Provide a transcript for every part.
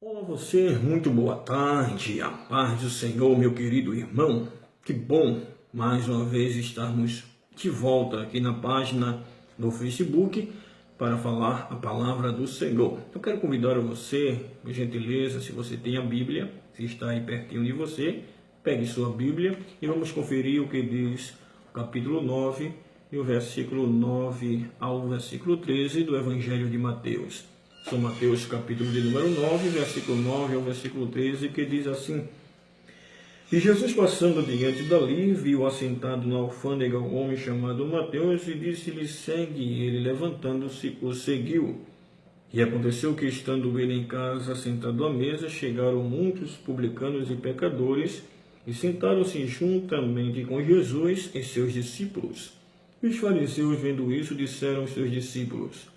Olá você, muito boa tarde, a paz do Senhor, meu querido irmão. Que bom, mais uma vez, estarmos de volta aqui na página do Facebook para falar a palavra do Senhor. Eu quero convidar você, por gentileza, se você tem a Bíblia, se está aí pertinho de você, pegue sua Bíblia e vamos conferir o que diz o capítulo 9 e o versículo 9 ao versículo 13 do Evangelho de Mateus. São Mateus capítulo de número 9, versículo 9 ao versículo 13, que diz assim: E Jesus, passando diante dali, viu assentado na alfândega um homem chamado Mateus e disse-lhe: Segue. E ele, levantando-se, o seguiu. E aconteceu que, estando ele em casa, sentado à mesa, chegaram muitos publicanos e pecadores e sentaram-se juntamente com Jesus e seus discípulos. E os fariseus, vendo isso, disseram aos seus discípulos: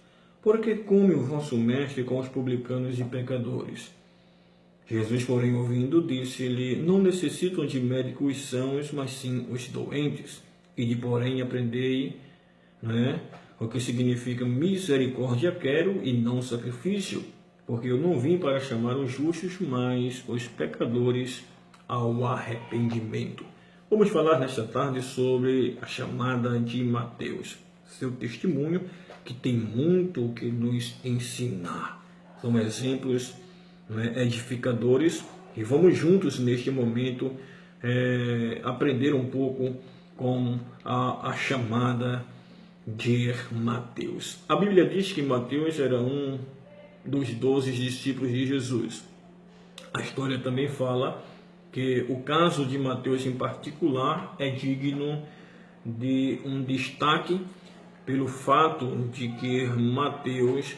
Por que come o vosso mestre com os publicanos e pecadores? Jesus, porém, ouvindo, disse-lhe: Não necessitam de médico os sãos, mas sim os doentes. E de porém aprendei, o que significa misericórdia quero e não sacrifício, porque eu não vim para chamar os justos, mas os pecadores ao arrependimento. Vamos falar nesta tarde sobre a chamada de Mateus, seu testemunho que tem muito o que nos ensinar. São exemplos edificadores e vamos juntos neste momento aprender um pouco com a chamada de Mateus. A Bíblia diz que Mateus era um dos 12 discípulos de Jesus. A história também fala que o caso de Mateus em particular é digno de um destaque pelo fato de que Mateus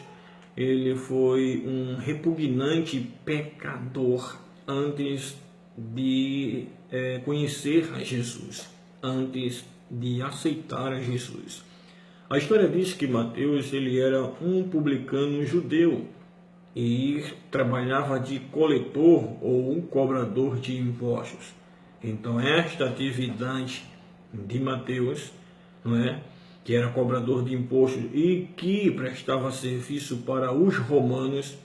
ele foi um repugnante pecador antes de conhecer a Jesus, antes de aceitar a Jesus. A história diz que Mateus ele era um publicano judeu e trabalhava de coletor ou um cobrador de impostos. Então esta atividade de Mateus, que era cobrador de impostos e que prestava serviço para os romanos,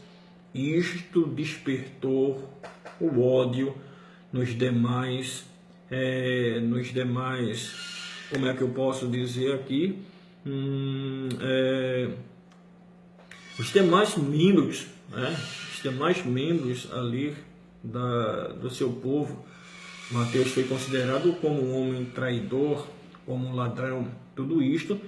isto despertou o ódio nos demais, como é que eu posso dizer aqui, os demais membros, os demais membros ali do seu povo. Mateus foi considerado como um homem traidor, como um ladrão, tudo isto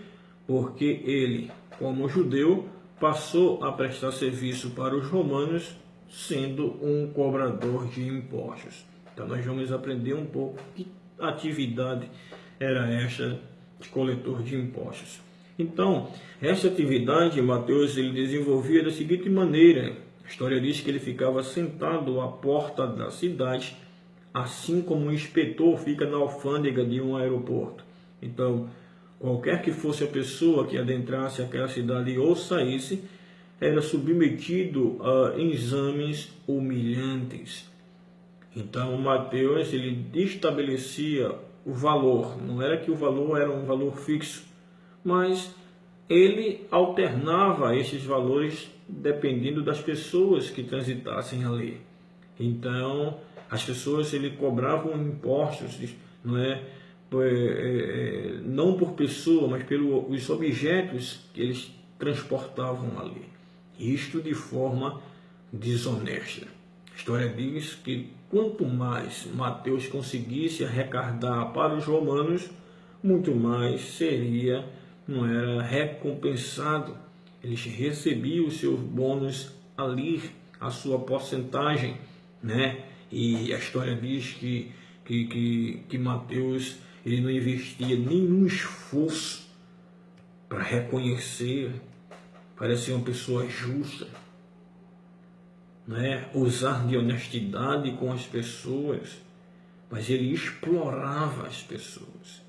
porque ele, como judeu, passou a prestar serviço para os romanos, sendo um cobrador de impostos. Então nós vamos aprender um pouco que atividade era esta de coletor de impostos. Então, essa atividade Mateus ele desenvolvia da seguinte maneira: a história diz que ele ficava sentado à porta da cidade, assim como um inspetor fica na alfândega de um aeroporto. Então, qualquer que fosse a pessoa que adentrasse aquela cidade ou saísse, era submetido a exames humilhantes. Então, Mateus ele estabelecia o valor. Não era que o valor era um valor fixo, mas ele alternava esses valores dependendo das pessoas que transitassem ali. Então, as pessoas ele cobravam impostos, não por pessoa, mas pelos objetos que eles transportavam ali. Isto de forma desonesta. A história diz que quanto mais Mateus conseguisse arrecadar para os romanos, muito mais seria, recompensado. Eles recebiam os seus bônus ali, a sua porcentagem, E a história diz que Mateus ele não investia nenhum esforço para reconhecer, para ser uma pessoa justa, usar de honestidade com as pessoas, mas ele explorava as pessoas.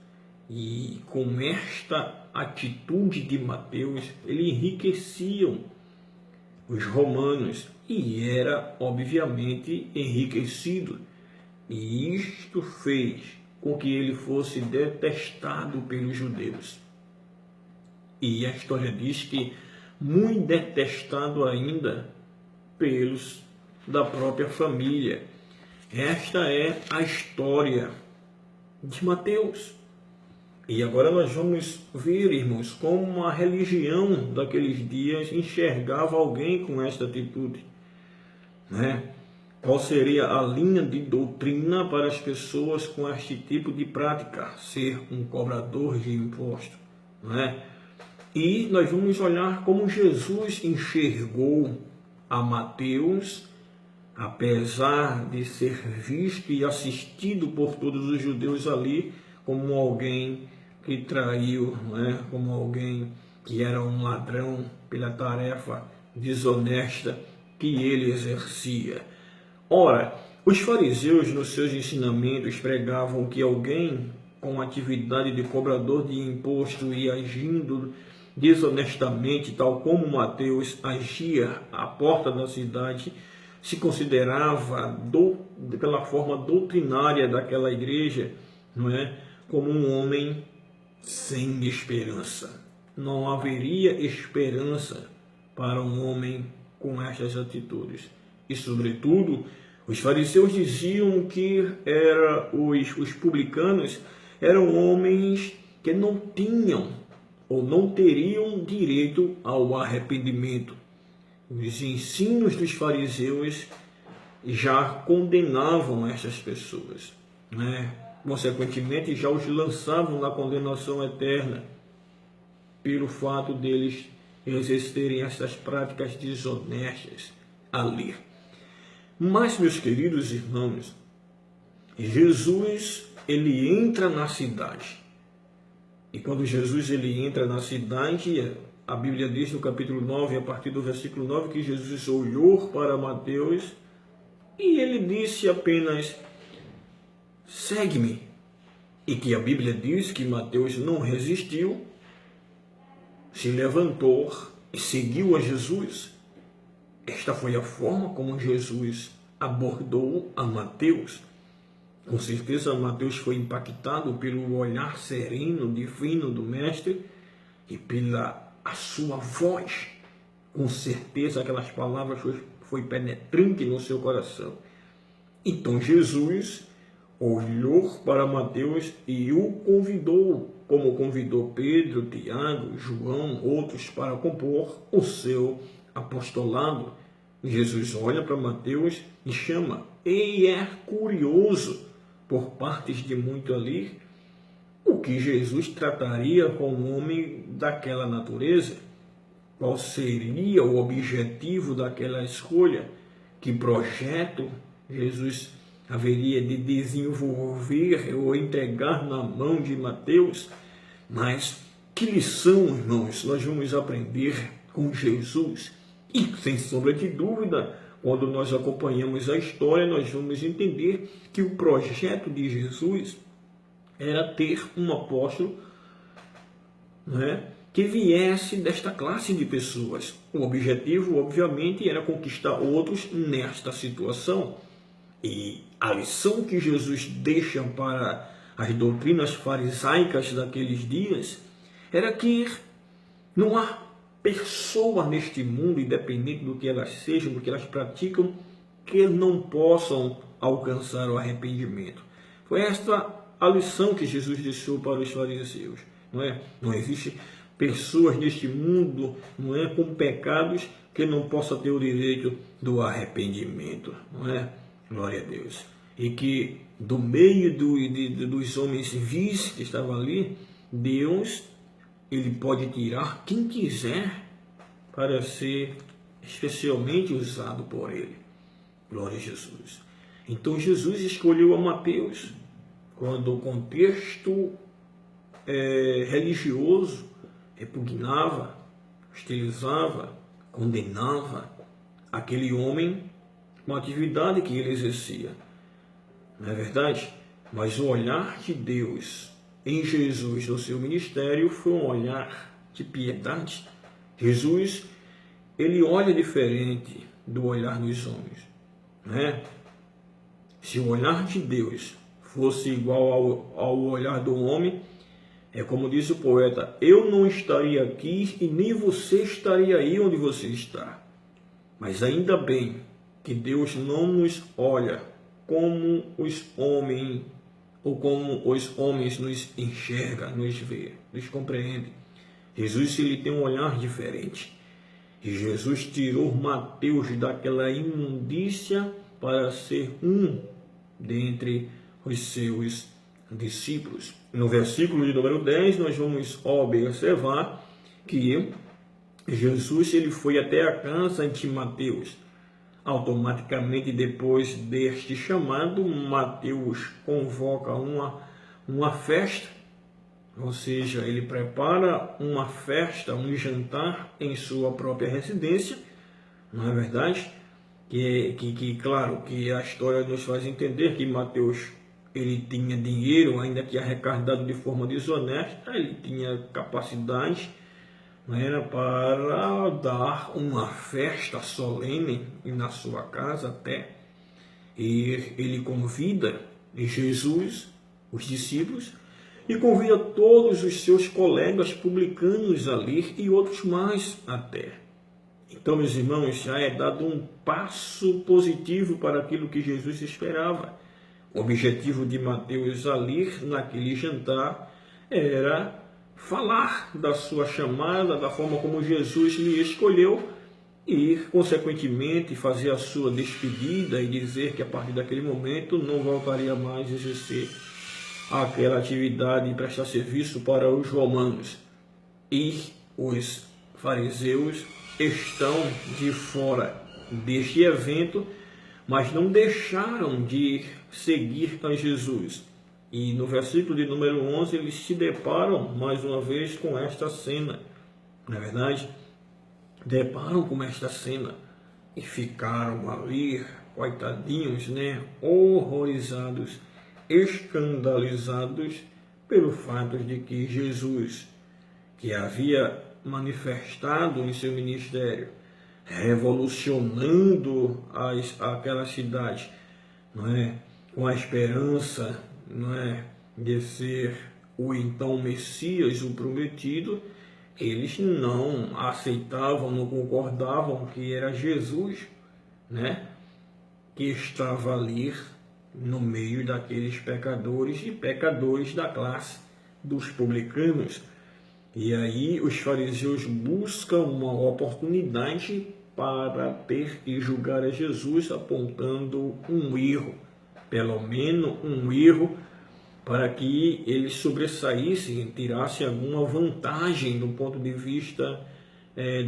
E com esta atitude de Mateus, ele enriquecia os romanos e era obviamente enriquecido. E isto fez com que ele fosse detestado pelos judeus. E a história diz que muito detestado ainda pelos da própria família. Esta é a história de Mateus. E agora nós vamos ver, irmãos, como a religião daqueles dias enxergava alguém com esta atitude, né? Qual seria a linha de doutrina para as pessoas com este tipo de prática? Ser um cobrador de imposto, né? E nós vamos olhar como Jesus enxergou a Mateus, apesar de ser visto e assistido por todos os judeus ali como alguém que traiu, né? Como alguém que era um ladrão pela tarefa desonesta que ele exercia. Ora, os fariseus, nos seus ensinamentos, pregavam que alguém com atividade de cobrador de imposto e agindo desonestamente, tal como Mateus agia à porta da cidade, se considerava, pela forma doutrinária daquela igreja, não é, como um homem sem esperança. Não haveria esperança para um homem com estas atitudes. E, sobretudo, os fariseus diziam que os publicanos eram homens que não tinham ou não teriam direito ao arrependimento. Os ensinos dos fariseus já condenavam essas pessoas, né? Consequentemente, já os lançavam na condenação eterna pelo fato deles exercerem essas práticas desonestas ali. Mas, meus queridos irmãos, Jesus, ele entra na cidade. E quando Jesus ele entra na cidade, a Bíblia diz no capítulo 9, a partir do versículo 9, que Jesus olhou para Mateus e ele disse apenas: segue-me. E que a Bíblia diz que Mateus não resistiu, se levantou e seguiu a Jesus. Esta foi a forma como Jesus abordou a Mateus. Com certeza Mateus foi impactado pelo olhar sereno, divino do Mestre e pela a sua voz. Com certeza aquelas palavras foi penetrante no seu coração. Então Jesus olhou para Mateus e o convidou, como convidou Pedro, Tiago, João, outros, para compor o seu apostolado. Jesus olha para Mateus e chama, e é curioso, por partes de muito ali, o que Jesus trataria com um homem daquela natureza. Qual seria o objetivo daquela escolha? Que projeto Jesus haveria de desenvolver ou entregar na mão de Mateus? Mas que lição, irmãos, nós vamos aprender com Jesus? E, sem sombra de dúvida, quando nós acompanhamos a história, nós vamos entender que o projeto de Jesus era ter um apóstolo, né, que viesse desta classe de pessoas. O objetivo, obviamente, era conquistar outros nesta situação. E a lição que Jesus deixa para as doutrinas farisaicas daqueles dias era que não há pessoa neste mundo, independente do que elas sejam, do que elas praticam, que não possam alcançar o arrependimento. Foi esta a lição que Jesus deixou para os fariseus, não é? Não existe pessoas neste mundo, não é, com pecados que não possam ter o direito do arrependimento, não é? Glória a Deus. E que do meio dos homens vis que estavam ali, Deus, ele pode tirar quem quiser para ser especialmente usado por ele. Glória a Jesus. Então Jesus escolheu a Mateus quando o contexto religioso repugnava, hostilizava, condenava aquele homem com a atividade que ele exercia. Não é verdade? Mas o olhar de Deus em Jesus no seu ministério foi um olhar de piedade. Jesus, ele olha diferente do olhar dos homens, né? Se o olhar de Deus fosse igual ao olhar do homem, é como diz o poeta: eu não estaria aqui e nem você estaria aí onde você está. Mas ainda bem que Deus não nos olha como os homens, ou como os homens nos enxergam, nos vê, nos compreende. Jesus, ele tem um olhar diferente. E Jesus tirou Mateus daquela imundícia para ser um dentre os seus discípulos. No versículo de número 10, nós vamos observar que Jesus, ele foi até a casa de Mateus. Automaticamente, depois deste chamado, Mateus convoca uma festa, ou seja, ele prepara uma festa, um jantar em sua própria residência, não é verdade? Claro, que a história nos faz entender que Mateus, ele tinha dinheiro, ainda que arrecadado de forma desonesta, ele tinha capacidade, não era, para dar uma festa solene na sua casa até. E ele convida Jesus, os discípulos, e convida todos os seus colegas publicanos ali e outros mais até. Então, meus irmãos, já é dado um passo positivo para aquilo que Jesus esperava. O objetivo de Mateus ali, naquele jantar, era falar da sua chamada, da forma como Jesus lhe escolheu e, consequentemente, fazer a sua despedida e dizer que a partir daquele momento não voltaria mais a exercer aquela atividade e prestar serviço para os romanos. E os fariseus estão de fora deste evento, mas não deixaram de seguir a Jesus. E no versículo de número 11, eles se deparam mais uma vez com esta cena. Na verdade, deparam com esta cena e ficaram ali, coitadinhos, horrorizados, escandalizados pelo fato de que Jesus, que havia manifestado em seu ministério, revolucionando aquela cidade, com a esperança, de ser o então Messias, o prometido, eles não aceitavam, não concordavam que era Jesus, que estava ali no meio daqueles pecadores e pecadores da classe dos publicanos. E aí os fariseus buscam uma oportunidade para ter que julgar a Jesus, apontando um erro, pelo menos um erro, para que eles sobressaíssem, tirassem alguma vantagem do ponto de vista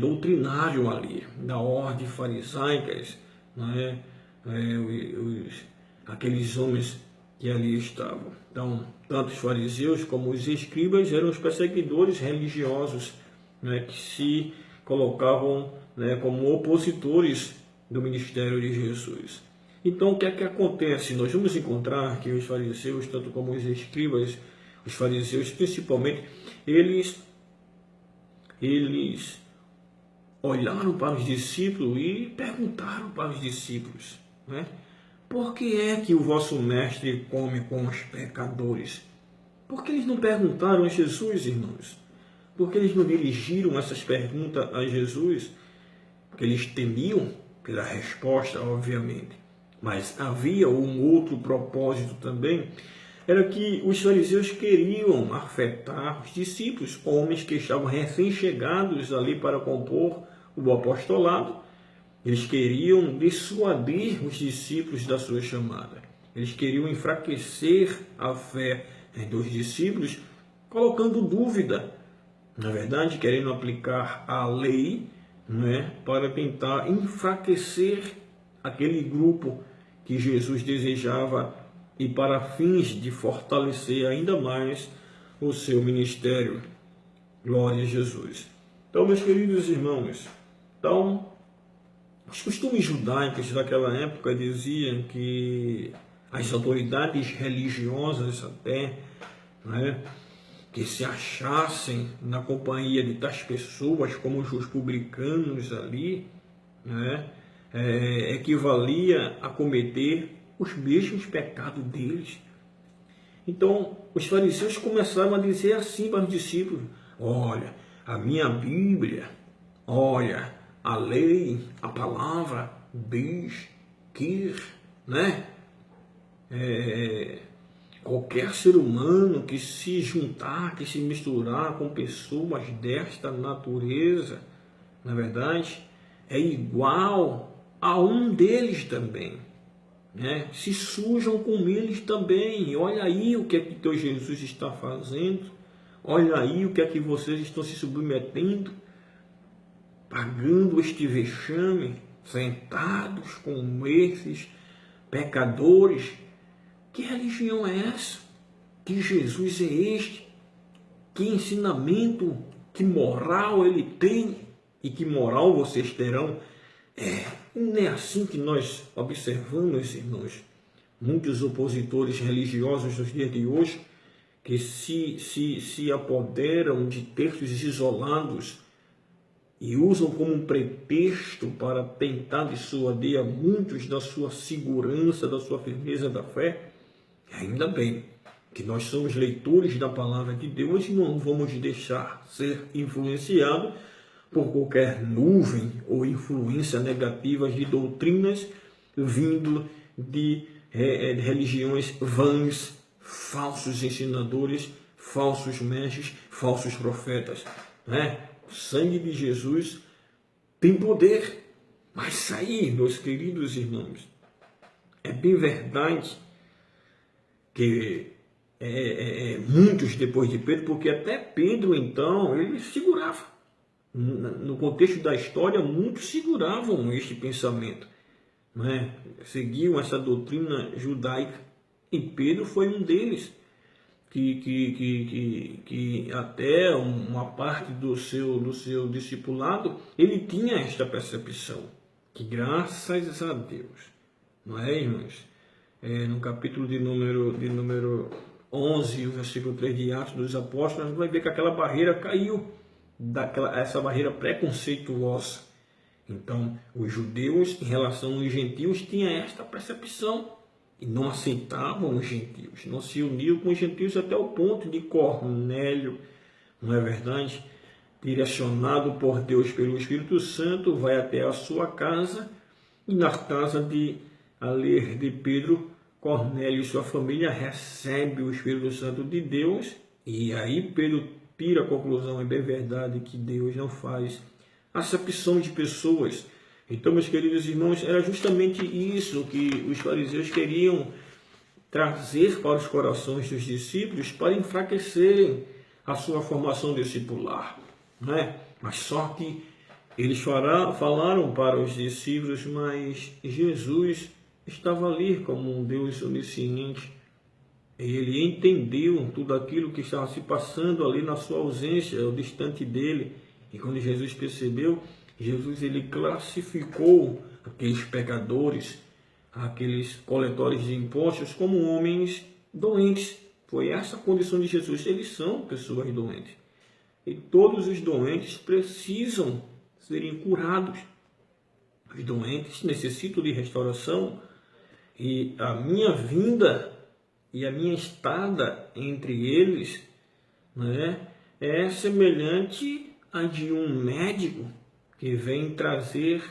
doutrinário ali, da ordem farisaica, aqueles homens que ali estavam. Então, tanto os fariseus como os escribas eram os perseguidores religiosos, que se colocavam como opositores do ministério de Jesus. Então, o que é que acontece? Nós vamos encontrar que os fariseus, tanto como os escribas, os fariseus principalmente, eles olharam para os discípulos e perguntaram para os discípulos, por que é que o vosso mestre come com os pecadores? Por que eles não perguntaram a Jesus, irmãos? Por que eles não dirigiram essas perguntas a Jesus? Porque eles temiam pela resposta, obviamente. Mas havia um outro propósito também, era que os fariseus queriam afetar os discípulos, homens que estavam recém-chegados ali para compor o apostolado. Eles queriam dissuadir os discípulos da sua chamada. Eles queriam enfraquecer a fé dos discípulos, colocando dúvida, na verdade, querendo aplicar a lei, para tentar enfraquecer aquele grupo que Jesus desejava e para fins de fortalecer ainda mais o seu ministério. Glória a Jesus. Então, meus queridos irmãos, os costumes judaicos daquela época diziam que as autoridades religiosas até, que se achassem na companhia de tais pessoas como os publicanos ali, equivalia a cometer os mesmos pecados deles. Então, os fariseus começaram a dizer assim para os discípulos: olha, a minha Bíblia, olha, a lei, a palavra diz né? Qualquer ser humano que se juntar, que se misturar com pessoas desta natureza, na verdade, é igual a um deles também, né? Se sujam com eles também. Olha aí o que é que teu Jesus está fazendo. Olha aí o que é que vocês estão se submetendo, pagando este vexame, sentados com esses pecadores. Que religião é essa? Que Jesus é este? Que ensinamento, que moral ele tem? E que moral vocês terão? Não é assim que nós observamos, irmãos, muitos opositores religiosos nos dias de hoje, que se apoderam de textos isolados e usam como um pretexto para tentar dissuadir a muitos da sua segurança, da sua firmeza da fé. Ainda bem que nós somos leitores da palavra de Deus e não vamos deixar ser influenciados por qualquer nuvem ou influência negativa de doutrinas vindo de religiões vãs, falsos ensinadores, falsos mestres, falsos profetas, né? O sangue de Jesus tem poder, mas aí, meus queridos irmãos, é bem verdade que muitos depois de Pedro, porque até Pedro então ele segurava, no contexto da história, muitos seguravam este pensamento, né? Seguiam essa doutrina judaica. E Pedro foi um deles, que até uma parte do seu discipulado, ele tinha esta percepção, que graças a Deus, não é, irmãos? No capítulo de número 11, o versículo 3 de Atos dos Apóstolos, a gente vai ver que aquela barreira caiu, essa barreira preconceituosa. Então, os judeus, em relação aos gentios, tinham esta percepção, e não aceitavam os gentios, não se uniam com os gentios até o ponto de Cornélio, não é verdade? Direcionado por Deus pelo Espírito Santo, vai até a sua casa, e na casa de Pedro, Cornélio e sua família recebem o Espírito Santo de Deus, e aí Pedro tira a conclusão, é bem verdade que Deus não faz acepção de pessoas. Então, meus queridos irmãos, era justamente isso que os fariseus queriam trazer para os corações dos discípulos para enfraquecerem a sua formação discipular, né? Mas só que eles falaram para os discípulos, mas Jesus estava ali como um Deus onisciente. Ele entendeu tudo aquilo que estava se passando ali na sua ausência, ao distante dele. E quando Jesus percebeu, Jesus ele classificou aqueles pecadores, aqueles coletores de impostos, como homens doentes. Foi essa a condição de Jesus. Eles são pessoas doentes. E todos os doentes precisam serem curados. Os doentes necessitam de restauração. E a minha vinda e a minha estada entre eles, né, é semelhante a de um médico que vem trazer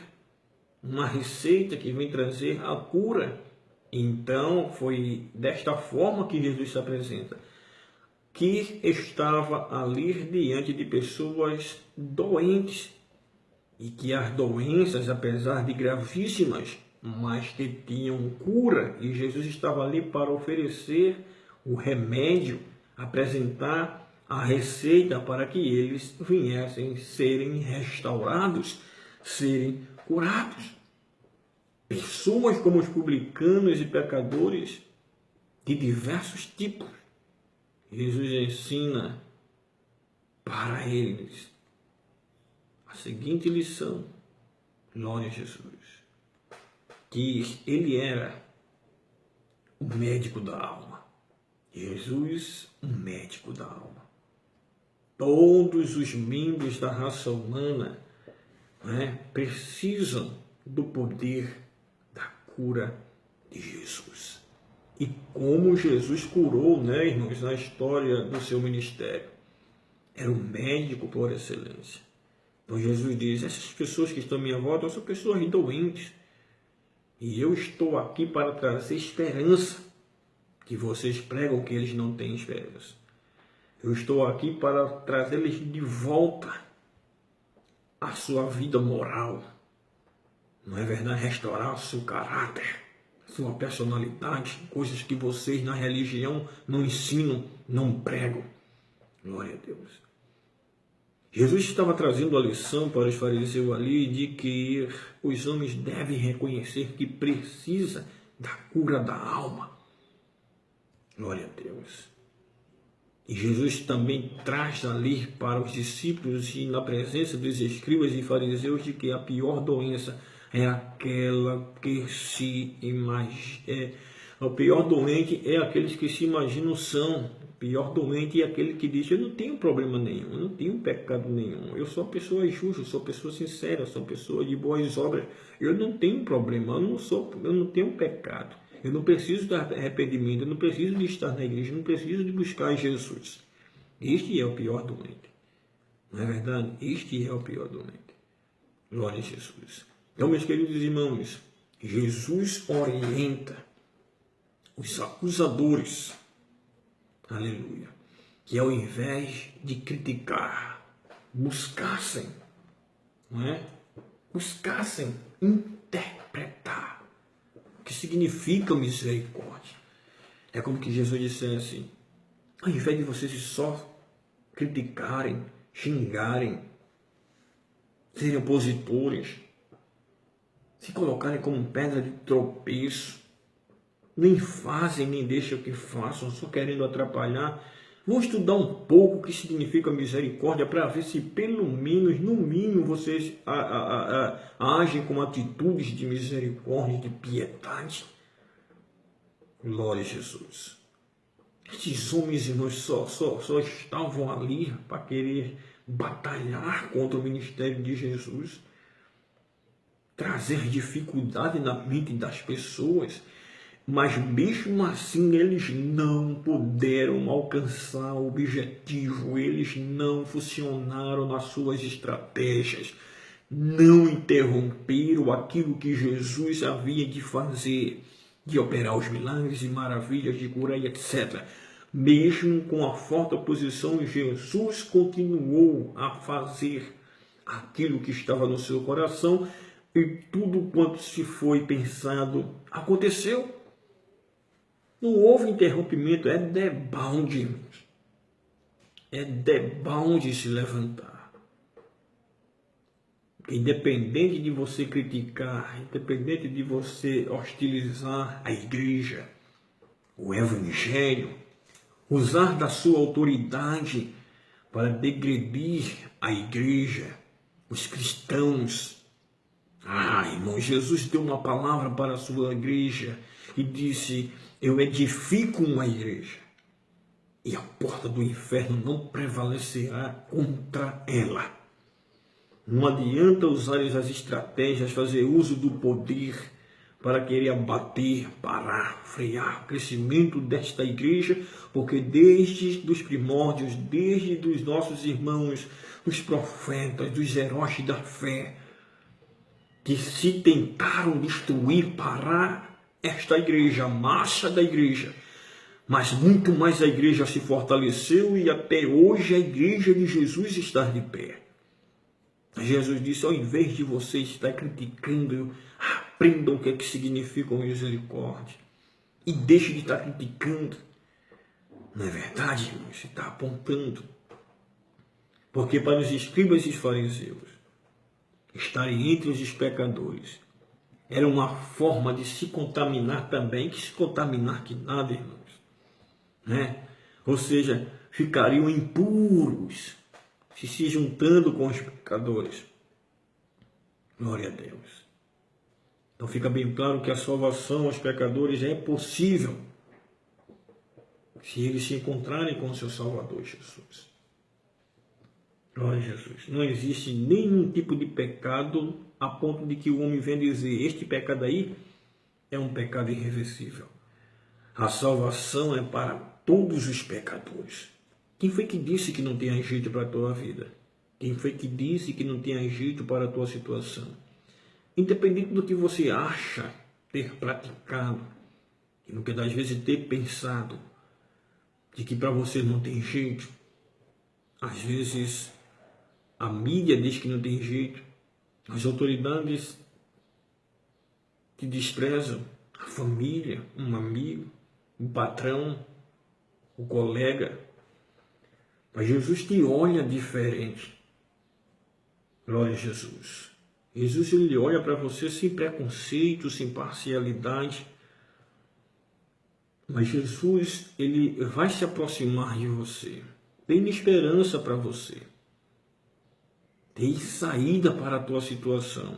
uma receita, que vem trazer a cura. Então, foi desta forma que Jesus se apresenta, que estava ali diante de pessoas doentes, e que as doenças, apesar de gravíssimas, mas que tinham cura, e Jesus estava ali para oferecer o remédio, apresentar a receita para que eles viessem serem restaurados, serem curados. Pessoas como os publicanos e pecadores de diversos tipos. Jesus ensina para eles a seguinte lição: glória a Jesus, que ele era o médico da alma. Jesus, o médico da alma. Todos os membros da raça humana, né, precisam do poder da cura de Jesus. E como Jesus curou, né, irmãos, na história do seu ministério. Era um médico por excelência. Então Jesus diz: essas pessoas que estão à minha volta são pessoas doentes. E eu estou aqui para trazer esperança, que vocês pregam que eles não têm esperança. Eu estou aqui para trazer-lhes de volta a sua vida moral. Não é verdade? Restaurar o seu caráter, sua personalidade, coisas que vocês na religião não ensinam, não pregam. Glória a Deus. Jesus estava trazendo a lição para os fariseus ali de que os homens devem reconhecer que precisa da cura da alma. Glória a Deus. E Jesus também traz ali para os discípulos e na presença dos escribas e fariseus de que a pior doença é aquela que se imagina. O pior doente é aqueles que se imaginam são. O pior doente é aquele que diz: eu não tenho problema nenhum, eu não tenho pecado nenhum, eu sou uma pessoa justa, eu sou uma pessoa sincera, eu sou uma pessoa de boas obras, eu não tenho problema, eu não tenho pecado, eu não preciso de arrependimento, eu não preciso de estar na igreja, eu não preciso de buscar Jesus. Este é o pior doente. Não é verdade? Este é o pior doente. Glória a Jesus. Então, meus queridos irmãos, Jesus orienta os acusadores, aleluia, que ao invés de criticar, buscassem, não é? Buscassem interpretar o que significa misericórdia. É como que Jesus dissesse: ao invés de vocês só criticarem, xingarem, serem opositores, se colocarem como pedra de tropeço, nem fazem, nem deixam que façam, só querendo atrapalhar. Vão estudar um pouco o que significa misericórdia para ver se pelo menos, no mínimo, vocês agem com atitudes de misericórdia, de piedade. Glória a Jesus. Esses homens, irmãos, só estavam ali para querer batalhar contra o ministério de Jesus, trazer dificuldade na mente das pessoas. Mas mesmo assim eles não puderam alcançar o objetivo, eles não funcionaram nas suas estratégias, não interromperam aquilo que Jesus havia de fazer, de operar os milagres e maravilhas, de curar e etc. Mesmo com a forte oposição, Jesus continuou a fazer aquilo que estava no seu coração e tudo quanto se foi pensado aconteceu. Não houve interrompimento, é debound, irmãos. É debound se levantar. Independente de você criticar, independente de você hostilizar a igreja, o evangelho, usar da sua autoridade para degredir a igreja, os cristãos. Irmão, Jesus deu uma palavra para a sua igreja e disse: eu edifico uma igreja e a porta do inferno não prevalecerá contra ela. Não adianta usar as estratégias, fazer uso do poder para querer abater, parar, frear o crescimento desta igreja, porque desde os primórdios, desde os nossos irmãos, os profetas, dos heróis da fé, que se tentaram destruir, parar esta igreja, a massa da igreja, mas muito mais a igreja se fortaleceu e até hoje a igreja de Jesus está de pé. Jesus disse: ao invés de você estar criticando, aprendam o que é que significa misericórdia e deixe de estar criticando. Não é verdade, irmão? Você está apontando. Porque para os escribas e os fariseus estarem entre os pecadores era uma forma de se contaminar também, que se contaminar que nada, irmãos, né? Ou seja, ficariam impuros se juntando com os pecadores. Glória a Deus. Então fica bem claro que a salvação aos pecadores é possível se eles se encontrarem com o seu Salvador Jesus. Glória a Jesus. Não existe nenhum tipo de pecado a ponto de que o homem venha dizer: este pecado aí é um pecado irreversível. A salvação é para todos os pecadores. Quem foi que disse que não tem jeito para a tua vida? Quem foi que disse que não tem jeito para a tua situação? Independente do que você acha, ter praticado, e muitas das vezes ter pensado de que para você não tem jeito. Às vezes a mídia diz que não tem jeito, as autoridades te desprezam, a família, um amigo, o patrão, o colega. Mas Jesus te olha diferente. Glória a Jesus. Jesus, ele olha para você sem preconceito, sem parcialidade. Mas Jesus, ele vai se aproximar de você. Tem esperança para você. Tem saída para a tua situação.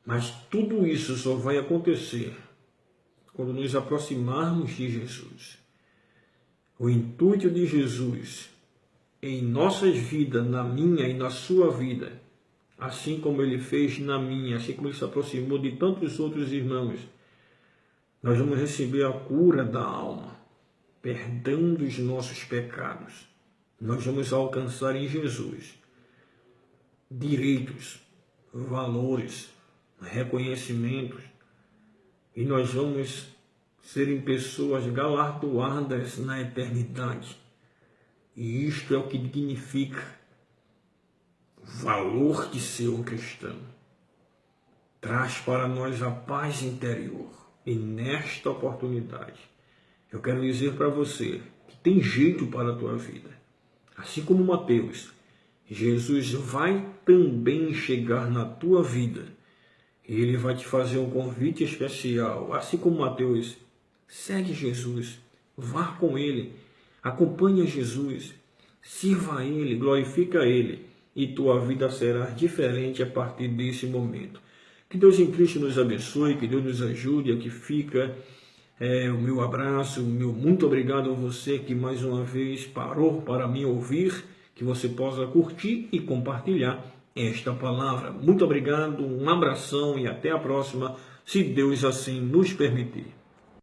Mas tudo isso só vai acontecer quando nos aproximarmos de Jesus. O intuito de Jesus em nossas vidas, na minha e na sua vida, assim como ele fez na minha, assim como ele se aproximou de tantos outros irmãos, nós vamos receber a cura da alma, perdão dos nossos pecados. Nós vamos alcançar em Jesus direitos, valores, reconhecimentos, e nós vamos serem pessoas galardoadas na eternidade. E isto é o que dignifica o valor de ser um cristão. Traz para nós a paz interior. E nesta oportunidade, eu quero dizer para você que tem jeito para a tua vida. Assim como Mateus, Jesus vai também chegar na tua vida. E ele vai te fazer um convite especial. Assim como Mateus, segue Jesus, vá com ele, acompanhe Jesus, sirva a ele, glorifica a ele, e tua vida será diferente a partir desse momento. Que Deus em Cristo nos abençoe, que Deus nos ajude. Aqui fica o meu abraço, o meu muito obrigado a você que mais uma vez parou para me ouvir, que você possa curtir e compartilhar esta palavra. Muito obrigado, um abração e até a próxima, se Deus assim nos permitir.